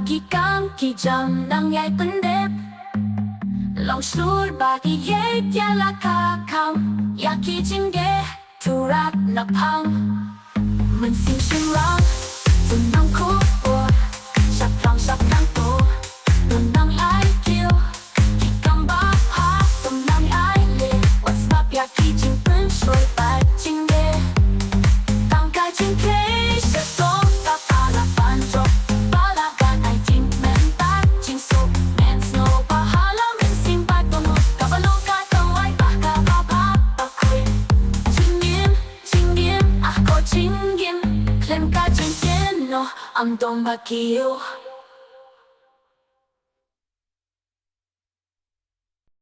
กี่จำนางใหญ่เป็นเด็บลองสูดบากี่เย็ดยาละคาคำอยากกี่จิงเกทุรักนับพังมันสิ่งฉันรักจนน้องคู่ตัวชักพลังชักทั้งตัวตัวน้องไอคิวกี่กำบ้าพาตัวน้องไอเล่What's upอยากกี่จิงเป็นช่วยไปจิงเกตั้งกายจิงเคจะต้องกับอาลาปันจบI'm done back you